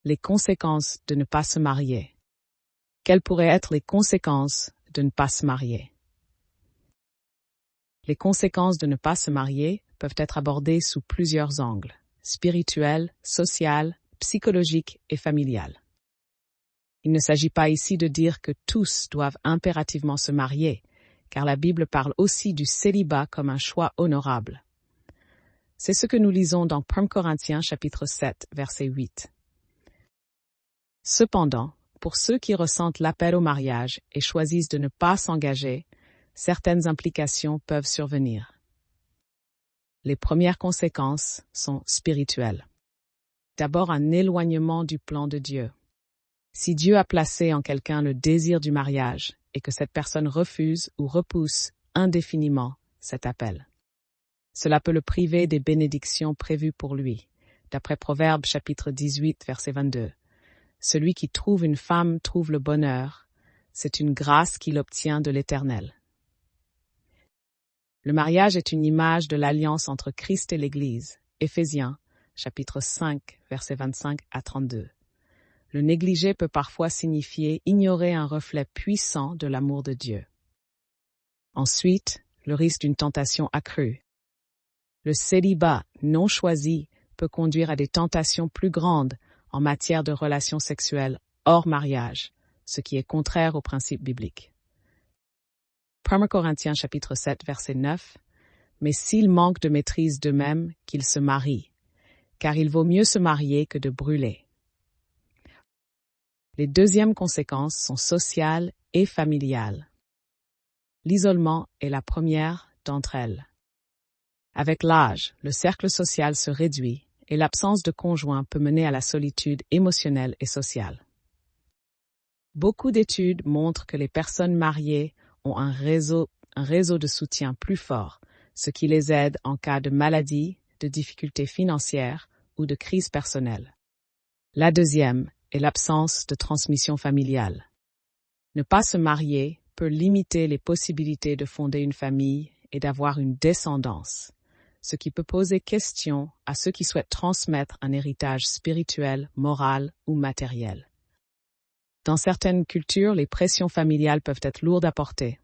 Les conséquences de ne pas se marier. Quelles pourraient être les conséquences de ne pas se marier? Les conséquences de ne pas se marier peuvent être abordées sous plusieurs angles, spirituel, social, psychologique et familial. Il ne s'agit pas ici de dire que tous doivent impérativement se marier, car la Bible parle aussi du célibat comme un choix honorable. C'est ce que nous lisons dans 1 Corinthiens chapitre 7, verset 8. Cependant, pour ceux qui ressentent l'appel au mariage et choisissent de ne pas s'engager, certaines implications peuvent survenir. Les premières conséquences sont spirituelles. D'abord, un éloignement du plan de Dieu. Si Dieu a placé en quelqu'un le désir du mariage et que cette personne refuse ou repousse indéfiniment cet appel, cela peut le priver des bénédictions prévues pour lui. D'après Proverbes chapitre 18, verset 22. Celui qui trouve une femme trouve le bonheur, c'est une grâce qu'il obtient de l'Éternel. Le mariage est une image de l'alliance entre Christ et l'Église. Éphésiens, chapitre 5, versets 25 à 32. Le négliger peut parfois signifier ignorer un reflet puissant de l'amour de Dieu. Ensuite, le risque d'une tentation accrue. Le célibat non choisi peut conduire à des tentations plus grandes en matière de relations sexuelles hors mariage, ce qui est contraire aux principes bibliques. 1 Corinthiens chapitre 7, verset 9. Mais s'ils manquent de maîtrise d'eux-mêmes, qu'ils se marient, car il vaut mieux se marier que de brûler. Les deuxièmes conséquences sont sociales et familiales. L'isolement est la première d'entre elles. Avec l'âge, le cercle social se réduit et l'absence de conjoint peut mener à la solitude émotionnelle et sociale. Beaucoup d'études montrent que les personnes mariées ont un réseau de soutien plus fort, ce qui les aide en cas de maladie, de difficultés financières ou de crise personnelle. La deuxième est l'absence de transmission familiale. Ne pas se marier peut limiter les possibilités de fonder une famille et d'avoir une descendance, ce qui peut poser question à ceux qui souhaitent transmettre un héritage spirituel, moral ou matériel. Dans certaines cultures, les pressions familiales peuvent être lourdes à porter.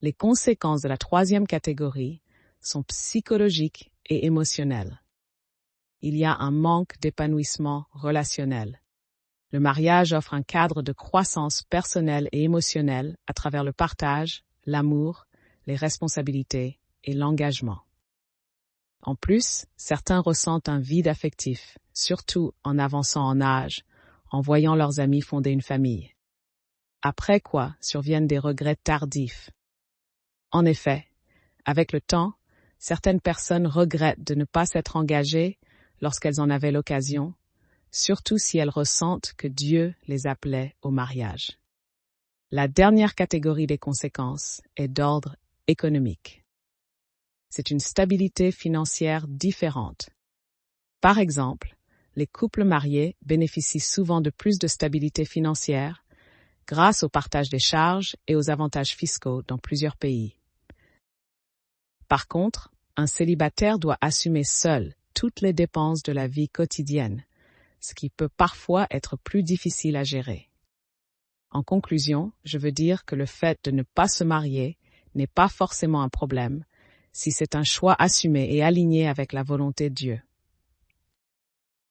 Les conséquences de la troisième catégorie sont psychologiques et émotionnelles. Il y a un manque d'épanouissement relationnel. Le mariage offre un cadre de croissance personnelle et émotionnelle à travers le partage, l'amour, les responsabilités et l'engagement. En plus, certains ressentent un vide affectif, surtout en avançant en âge, en voyant leurs amis fonder une famille. Après quoi surviennent des regrets tardifs. En effet, avec le temps, certaines personnes regrettent de ne pas s'être engagées lorsqu'elles en avaient l'occasion, surtout si elles ressentent que Dieu les appelait au mariage. La dernière catégorie des conséquences est d'ordre économique. C'est une stabilité financière différente. Par exemple, les couples mariés bénéficient souvent de plus de stabilité financière grâce au partage des charges et aux avantages fiscaux dans plusieurs pays. Par contre, un célibataire doit assumer seul toutes les dépenses de la vie quotidienne, ce qui peut parfois être plus difficile à gérer. En conclusion, je veux dire que le fait de ne pas se marier n'est pas forcément un problème si c'est un choix assumé et aligné avec la volonté de Dieu.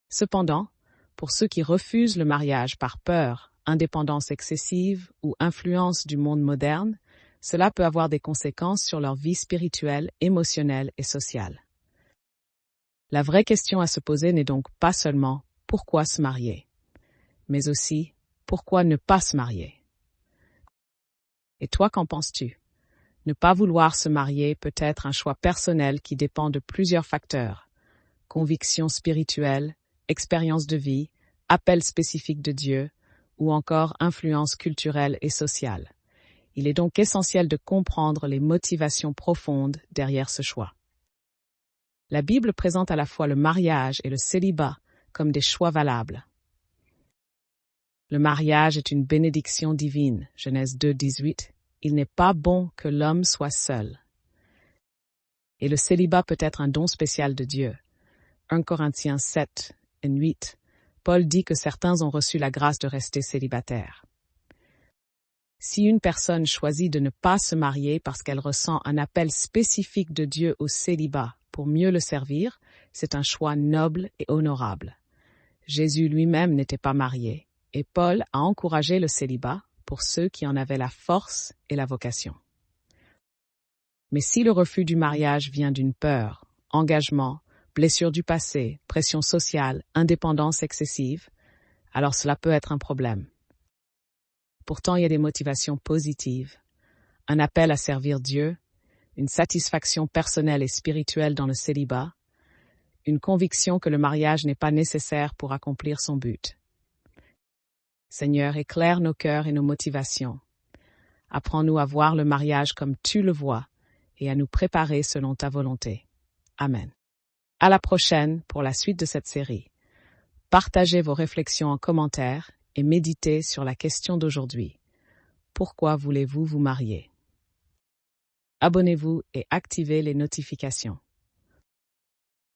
Cependant, pour ceux qui refusent le mariage par peur, indépendance excessive ou influence du monde moderne, cela peut avoir des conséquences sur leur vie spirituelle, émotionnelle et sociale. La vraie question à se poser n'est donc pas seulement « pourquoi se marier ?», mais aussi « pourquoi ne pas se marier ?» Et toi, qu'en penses-tu? Ne pas vouloir se marier peut être un choix personnel qui dépend de plusieurs facteurs. Conviction spirituelle, expérience de vie, appel spécifique de Dieu, ou encore influence culturelle et sociale. Il est donc essentiel de comprendre les motivations profondes derrière ce choix. La Bible présente à la fois le mariage et le célibat comme des choix valables. Le mariage est une bénédiction divine, Genèse 2, 18. Il n'est pas bon que l'homme soit seul. Et le célibat peut être un don spécial de Dieu, 1 Corinthiens 7 8, Paul dit que certains ont reçu la grâce de rester célibataires. Si une personne choisit de ne pas se marier parce qu'elle ressent un appel spécifique de Dieu au célibat pour mieux le servir, c'est un choix noble et honorable. Jésus lui-même n'était pas marié, et Paul a encouragé le célibat pour ceux qui en avaient la force et la vocation. Mais si le refus du mariage vient d'une peur, engagement, blessure du passé, pression sociale, indépendance excessive, alors cela peut être un problème. Pourtant, il y a des motivations positives, un appel à servir Dieu, une satisfaction personnelle et spirituelle dans le célibat, une conviction que le mariage n'est pas nécessaire pour accomplir son but. Seigneur, éclaire nos cœurs et nos motivations. Apprends-nous à voir le mariage comme tu le vois et à nous préparer selon ta volonté. Amen. À la prochaine pour la suite de cette série. Partagez vos réflexions en commentaire et méditez sur la question d'aujourd'hui. Pourquoi voulez-vous vous marier? Abonnez-vous et activez les notifications.